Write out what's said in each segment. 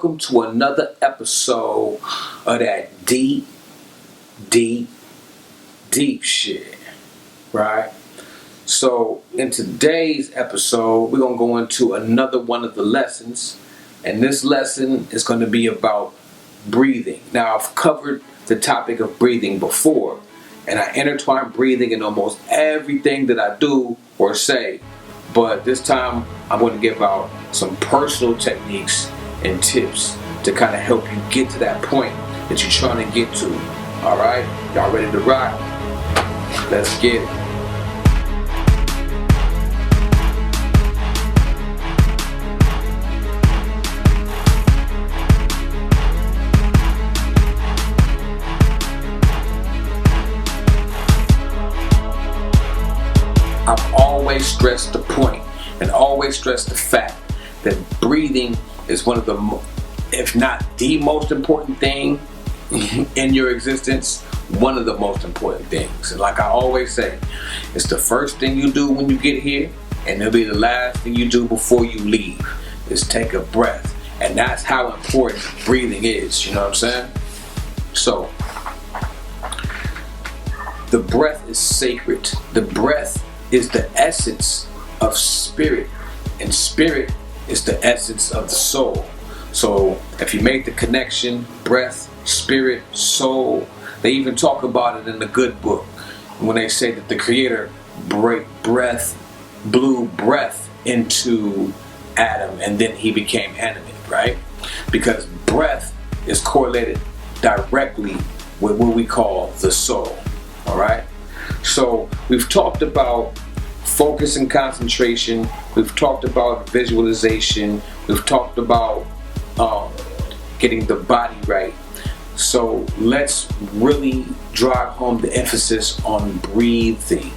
welcome to another episode of that deep, deep, deep shit, right? So in today's episode, we're going to go into another one of the lessons, and this lesson is going to be about breathing. Now, I've covered the topic of breathing before, and I intertwine breathing in almost everything that I do or say, but this time I'm going to give out some personal techniques and tips to kind of help you get to that point that you're trying to get to. All right, y'all ready to rock? Let's get it. I've always stressed the point and always stressed the fact that breathing is one of the, if not the most important thing in your existence, one of the most important things. And like I always say, it's the first thing you do when you get here, and it'll be the last thing you do before you leave, is take a breath. And that's how important breathing is, you know what I'm saying? So, the breath is sacred. The breath is the essence of spirit, and spirit is the essence of the soul. So if you make the connection, breath, spirit, soul, they even talk about it in the good book when they say that the creator blew breath into Adam and then he became animate, right? Because breath is correlated directly with what we call the soul. All right, so we've talked about focus and concentration, we've talked about visualization, we've talked about getting the body right. So let's really drive home the emphasis on breathing.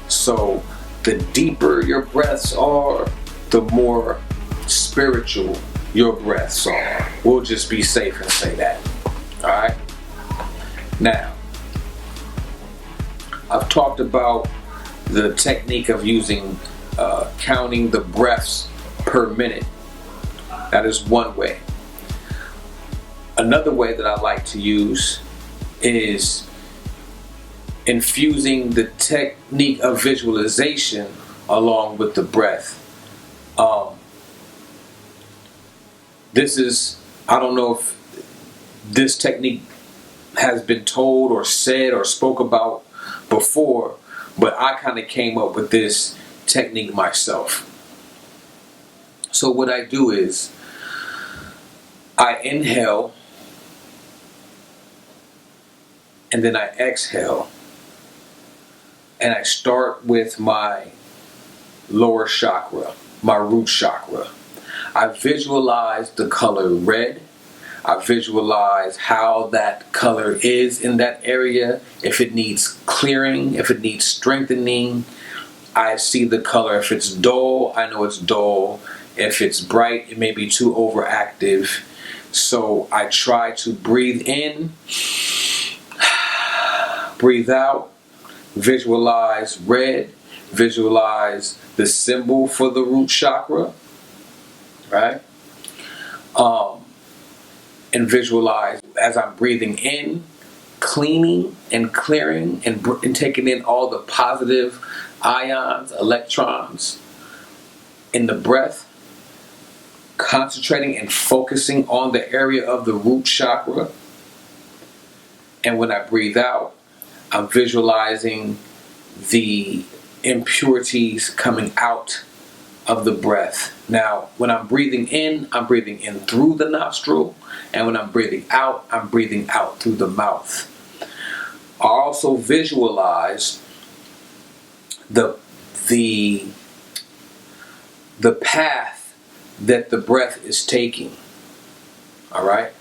So the deeper your breaths are, the more spiritual your breaths are. We'll just be safe and say that. All right, now I've talked about the technique of using counting the breaths per minute. That is one way. Another way that I like to use is infusing the technique of visualization along with the breath. I don't know if this technique has been told or said or spoke about before, but I kind of came up with this technique myself. So what I do is I inhale and then I exhale, and I start with my lower chakra, my root chakra. I visualize the color red. I visualize how that color is in that area. If it needs clearing, if it needs strengthening, I see the color. If it's dull, I know it's dull. If it's bright, it may be too overactive. So I try to breathe in, breathe out, visualize red, visualize the symbol for the root chakra, right? And visualize as I'm breathing in, cleaning and clearing and taking in all the positive ions, electrons in the breath, concentrating and focusing on the area of the root chakra. And when I breathe out, I'm visualizing the impurities coming out of the breath. Now, when I'm breathing in through the nostril, and when I'm breathing out through the mouth. I also visualize the path that the breath is taking. All right?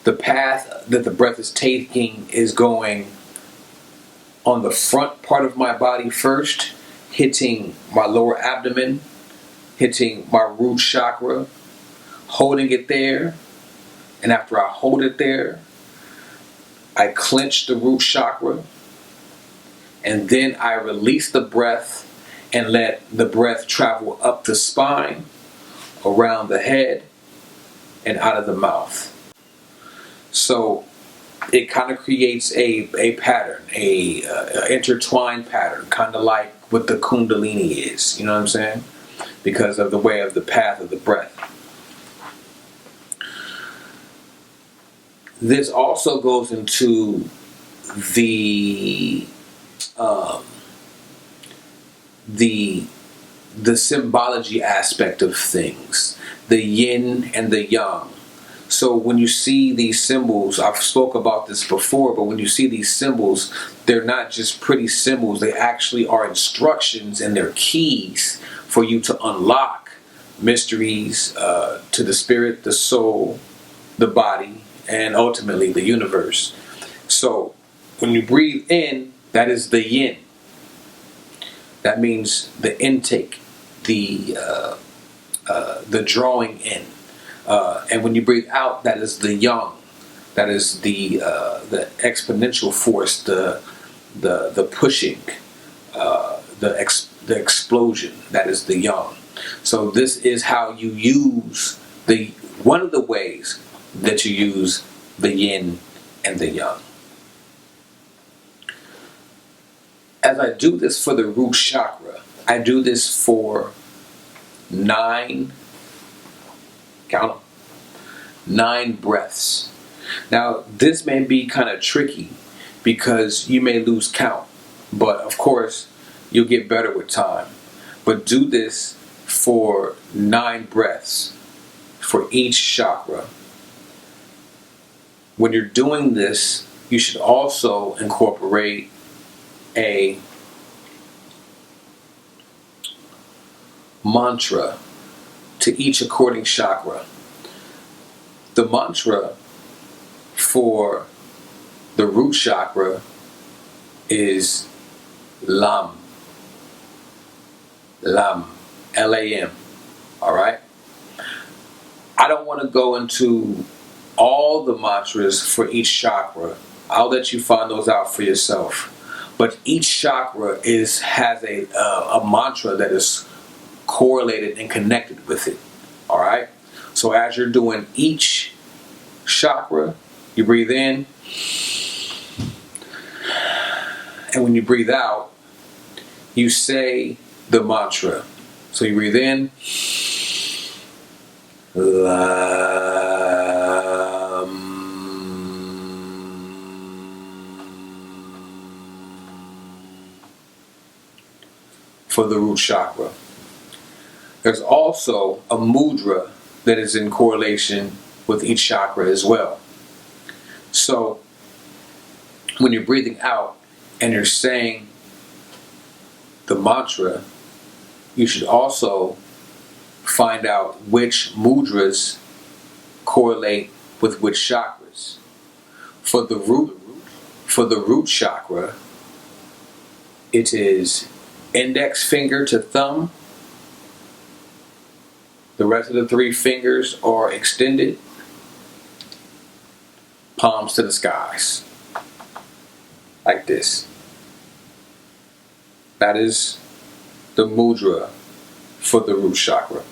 The path that the breath is taking is going on the front part of my body first, hitting my lower abdomen, hitting my root chakra, holding it there. And after I hold it there, I clench the root chakra. And then I release the breath and let the breath travel up the spine, around the head, and out of the mouth. So it kind of creates a pattern, a intertwined pattern, kind of like what the Kundalini is. You know what I'm saying? Because of the way of the path of the breath. This also goes into the symbology aspect of things, the yin and the yang. So when you see these symbols, I've spoke about this before, but when you see these symbols, they're not just pretty symbols. They actually are instructions and they're keys for you to unlock mysteries to the spirit, the soul, the body, and ultimately the universe. So when you breathe in, that is the yin. That means the intake, the drawing in. And when you breathe out, that is the yang. That is the exponential force, the pushing, the explosion. That is the yang. So this is how you use one of the ways that you use the yin and the yang. As I do this for the root chakra, I do this for 9 breaths. Now, this may be kind of tricky because you may lose count, but of course, you'll get better with time. But do this for 9 breaths for each chakra. When you're doing this, you should also incorporate a mantra to each according chakra. The mantra for the root chakra is LAM. LAM. L-A-M. Alright? I don't want to go into all the mantras for each chakra. I'll let you find those out for yourself. But each chakra has a mantra that is correlated and connected with it. Alright? So as you're doing each chakra, you breathe in. And when you breathe out, you say the mantra. So you breathe in. For the root chakra. There's also a mudra that is in correlation with each chakra as well. So when you're breathing out and you're saying the mantra, you should also find out which mudras correlate with which chakras. For the root chakra, it is index finger to thumb. The rest of the 3 fingers are extended. Palms to the skies. Like this. That is the mudra for the root chakra.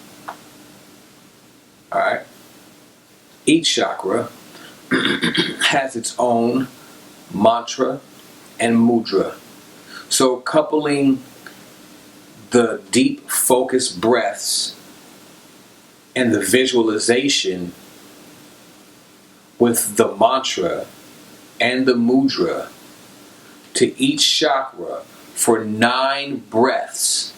Alright? Each chakra has its own mantra and mudra. So coupling the deep focused breaths and the visualization with the mantra and the mudra to each chakra for 9 breaths.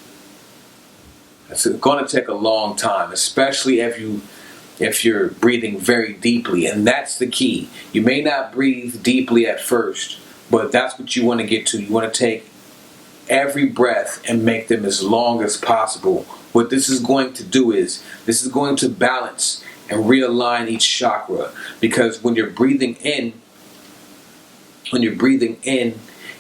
It's going to take a long time, especially if you're breathing very deeply, and that's the key. You may not breathe deeply at first, but that's what you want to get to. You want to take every breath and make them as long as possible. What this is going to do is, this is going to balance and realign each chakra. Because when you're breathing in,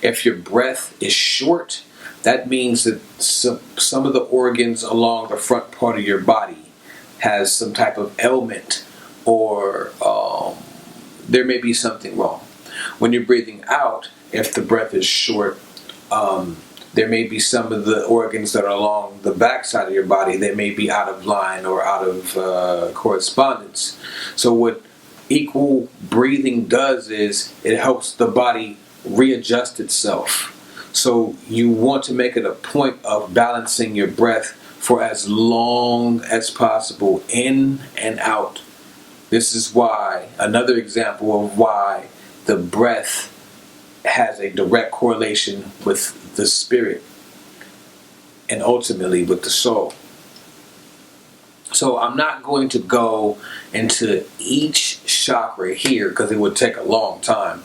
if your breath is short, that means that some of the organs along the front part of your body has some type of ailment, or there may be something wrong. When you're breathing out, if the breath is short, There may be some of the organs that are along the backside of your body that may be out of line or out of correspondence. So what equal breathing does is it helps the body readjust itself. So you want to make it a point of balancing your breath for as long as possible, in and out. This is why, another example of why the breath has a direct correlation with the spirit and ultimately with the soul. So I'm not going to go into each chakra here because it would take a long time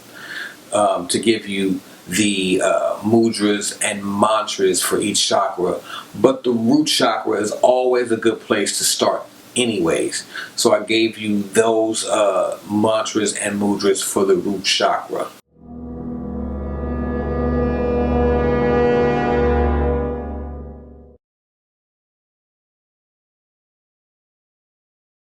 to give you the mudras and mantras for each chakra. But the root chakra is always a good place to start anyways. So I gave you those mantras and mudras for the root chakra.